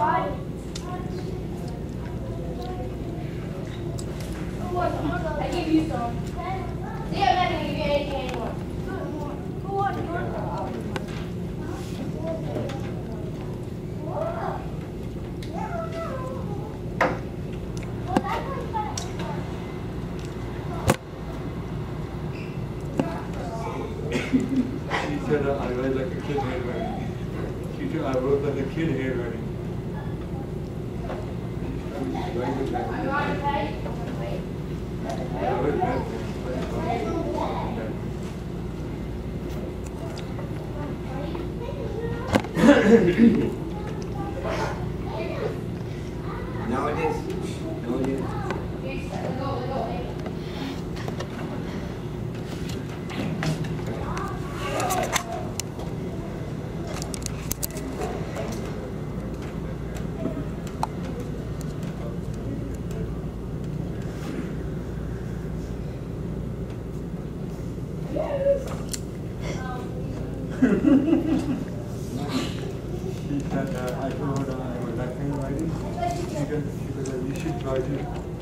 I give you some. See, I'm not going to give you anything anymore. She said I was like a kid handwriting. She said I wrote like a kid handwriting. Nowadays. She said I told her I was left hand writing. She said you should try to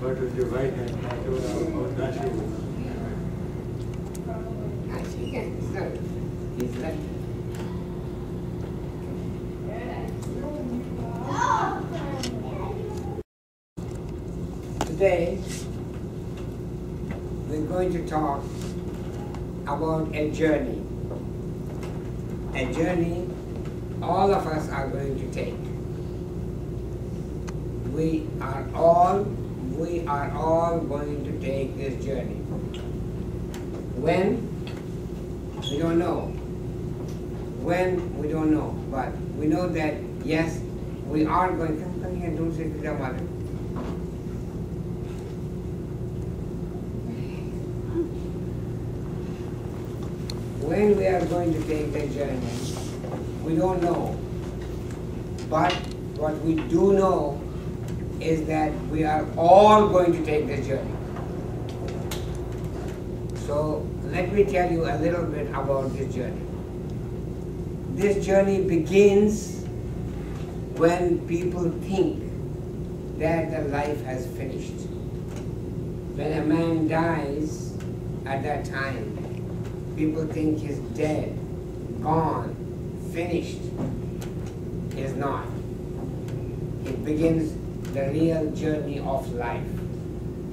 write with your right hand. I told her I was not sure. Actually, yes, sir. He's left. Today, we're going to talk about a journey. A journey all of us are going to take. We are all going to take this journey. When? We don't know. When? We don't know. But we know that, yes, we are going to come here and don't sit with our mother. When we are going to take the journey, we don't know. But what we do know is that we are all going to take this journey. So let me tell you a little bit about this journey. This journey begins when people think that their life has finished. When a man dies at that time, people think he's dead, gone, finished. He's not. It begins the real journey of life.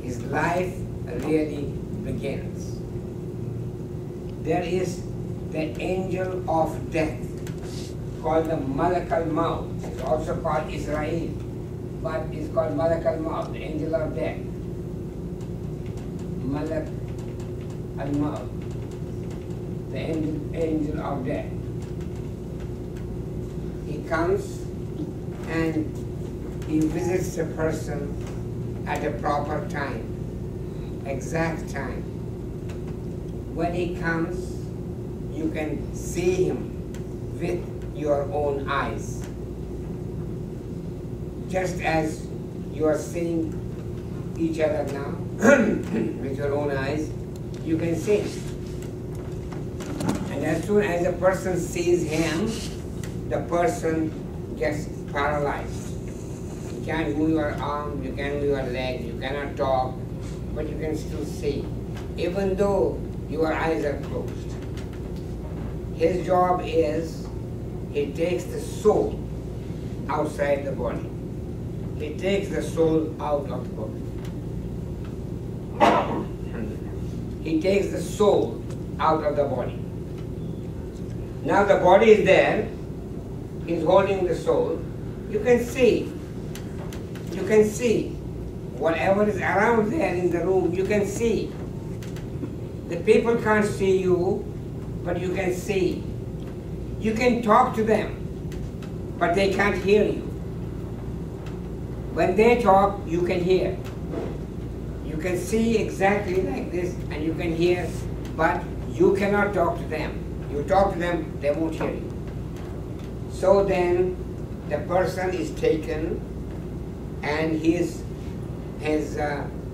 His life really begins. There is the angel of death called the Malak al-Maut. It's also called Israel, but it's called Malak al-Maut, the angel of death. Malak al-Maut, the angel of death. He comes and he visits the person at a proper time, exact time. When he comes, you can see him with your own eyes. Just as you are seeing each other now with your own eyes, you can see. And as soon as a person sees him, the person gets paralyzed. You can't move your arm, you can't move your leg, you cannot talk, but you can still see, even though your eyes are closed. His job is, he takes the soul outside the body. He takes the soul out of the body. He takes the soul out of the body. Now the body is there, he's holding the soul. You can see. You can see. Whatever is around there in the room, you can see. The people can't see you, but you can see. You can talk to them, but they can't hear you. When they talk, you can hear. You can see exactly like this, and you can hear, but you cannot talk to them. You talk to them, they won't hear you. So then, the person is taken, and his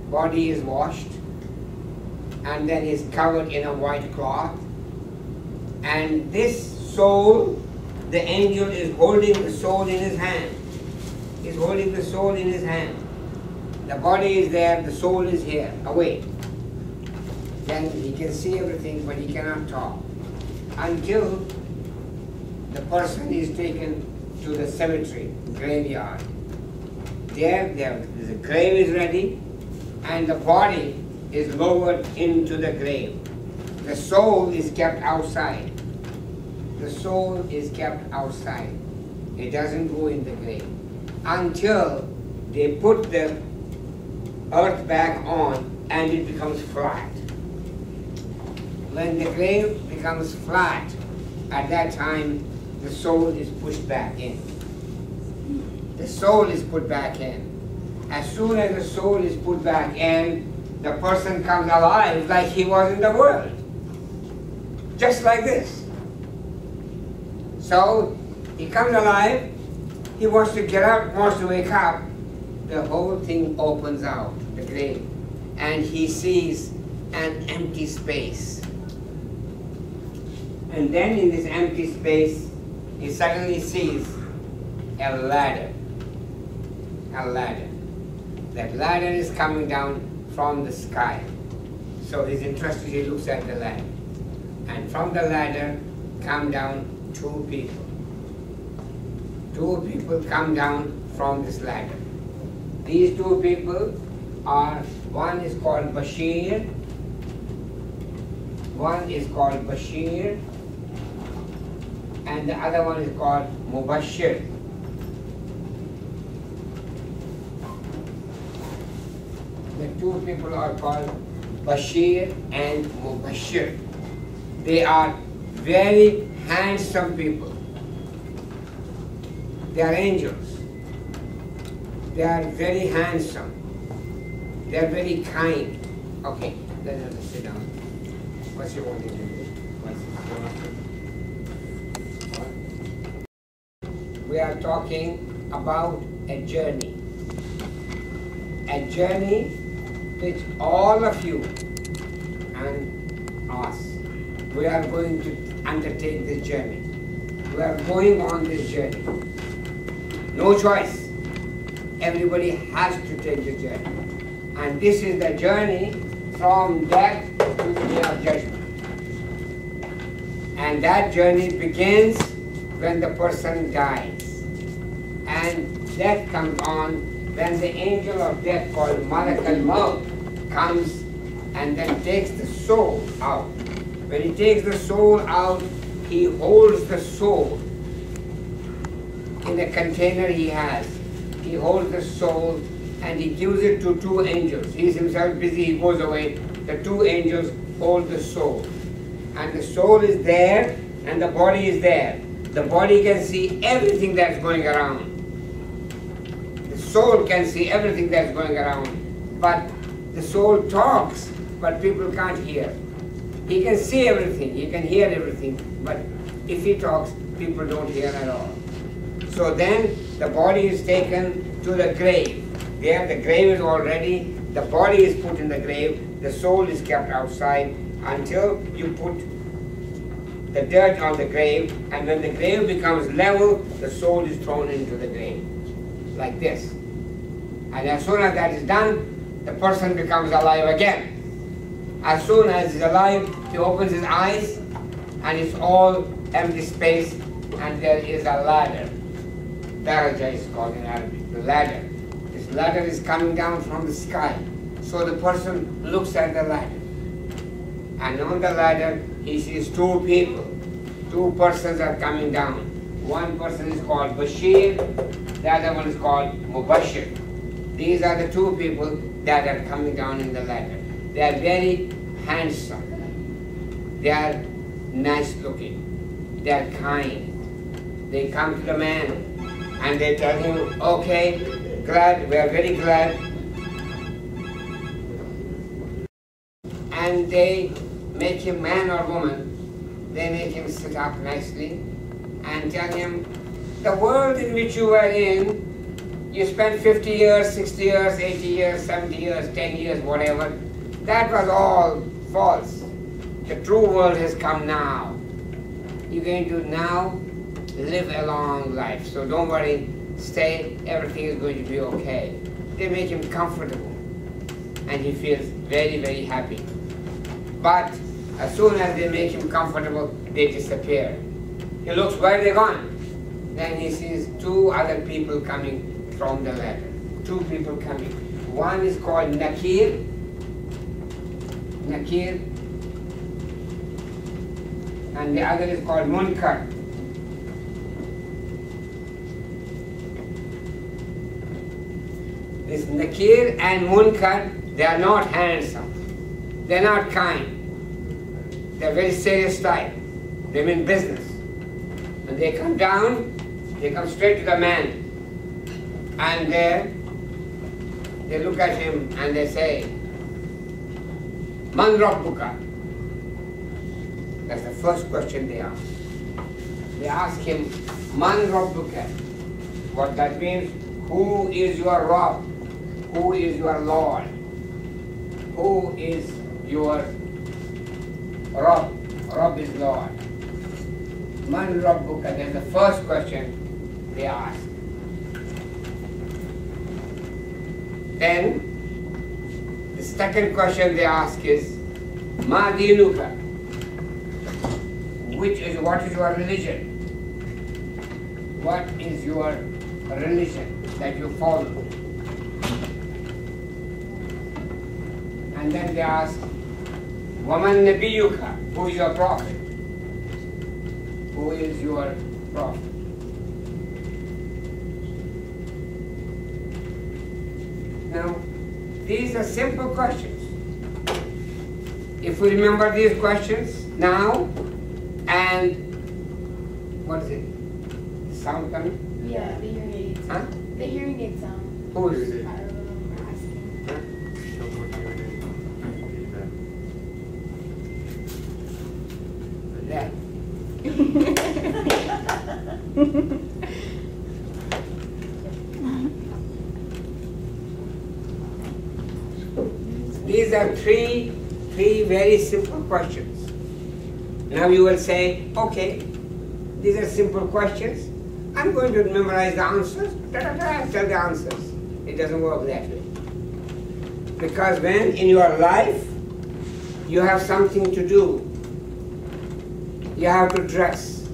body is washed, and then he's covered in a white cloth, and this soul, the angel is holding the soul in his hand. is holding the soul in his hand. The body is there, the soul is here, away. Then he can see everything, but he cannot talk. Until the person is taken to the cemetery, graveyard. There the grave is ready, and the body is lowered into the grave. The soul is kept outside. The soul is kept outside. It doesn't go in the grave until they put the earth back on and it becomes flat. When the grave becomes flat, at that time the soul is pushed back in. The soul is put back in. As soon as the soul is put back in, the person comes alive like he was in the world. Just like this. So he comes alive, he wants to get up, wants to wake up, the whole thing opens out, the grave, and he sees an empty space. And then in this empty space, he suddenly sees a ladder. A ladder. That ladder is coming down from the sky. So he's interested, he looks at the ladder. And from the ladder come down two people. Two people come down from this ladder. These two people are, one is called Bashir, one is called Bashir, and the other one is called Mubashir. The two people are called Bashir and Mubashir. They are very handsome people. They are angels. They are very handsome. They are very kind. Okay, let us sit down. What's your wanting to do? We are talking about a journey. A journey which all of you and us, we are going to undertake this journey. We are going on this journey. No choice. Everybody has to take the journey. And this is the journey from death to the day of judgment. And that journey begins when the person dies. And death comes on when the angel of death called Malak al-Maut comes and then takes the soul out. When he takes the soul out, he holds the soul in the container he has. He holds the soul and he gives it to two angels. He is himself busy, he goes away. The two angels hold the soul. And the soul is there and the body is there. The body can see everything that's going around. The soul can see everything that's going around. But the soul talks, but people can't hear. He can see everything, he can hear everything, but if he talks, people don't hear at all. So then the body is taken to the grave. There the grave is already, the body is put in the grave, the soul is kept outside until you put the dirt on the grave, and when the grave becomes level, the soul is thrown into the grave, like this. And as soon as that is done, the person becomes alive again. As soon as he's alive, he opens his eyes, and it's all empty space, and there is a ladder. Daraja is called in Arabic, the ladder. This ladder is coming down from the sky. So the person looks at the ladder. And on the ladder, he sees two people. Two persons are coming down. One person is called Bashir, the other one is called Mubashir. These are the two people that are coming down in the ladder. They are very handsome. They are nice looking. They are kind. They come to the man and they tell him, okay, glad, we are very glad. And they make him man or woman. They make him sit up nicely and tell him, the world in which you were in, you spent 50 years, 60 years, 80 years, 70 years, 10 years, whatever. That was all false. The true world has come now. You're going to now live a long life. So don't worry, say everything is going to be okay. They make him comfortable and he feels very, very happy. But as soon as they make him comfortable, they disappear. He looks, where are they gone? Then he sees two other people coming from the ladder. Two people coming. One is called Nakir. Nakir. And the other is called Munkar. This Nakir and Munkar, they are not handsome. They are not kind. They are very serious type. They mean business. And they come down, they come straight to the man. And they look at him and they say, Man Rabbuka. That's the first question they ask. They ask him, Man Rabbuka. What that means, who is your Rabb? Who is your Lord? Who is your Rabb? Rabb is Lord. Man Rabbuka, that's the first question they ask. Then, the second question they ask is, Ma Dinuka, what is your religion? What is your religion that you follow? And then they ask, Waman Nabiyuka, who is your prophet? Who is your prophet? Now, these are simple questions. If we remember these questions now, and what is it? The sound coming? Yeah, the hearing aid. Huh? The hearing aid sound. Who is it? I don't know. I'm asking. Huh? That. These are three very simple questions. Now you will say, okay, these are simple questions. I'm going to memorize the answers. I'll tell the answers. It doesn't work that way. Because when in your life you have something to do, you have to dress.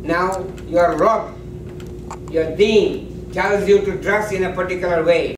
Now your Rabb, your deen, tells you to dress in a particular way.